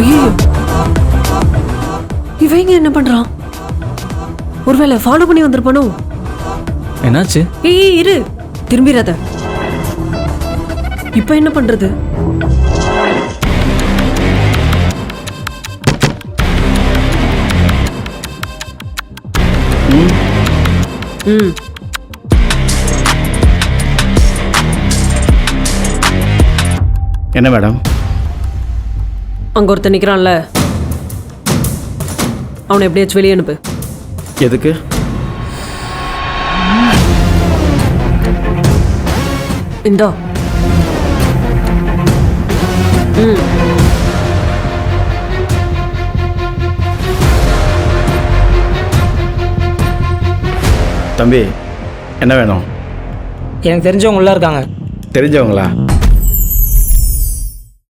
ஐயோ, இவங்க என்ன பண்றான்? ஒருவேளை ஃபாலோ பண்ணி வந்திருப்பானோ? என்னாச்சு? ஏய் இரு, திரும்பிடாத. இப்ப என்ன பண்றது? ம் என்ன மேடம்? அங்க ஒருத்தன் நிக்கிறான்ல, அவனை எப்படியாச்சும் வெளியே அனுப்பு. எதுக்கு? இந்தா. ம் தம்பி, என்ன வேணும்? எனக்கு தெரிஞ்சவங்க உள்ள இருக்காங்க. தெரிஞ்சவங்களா?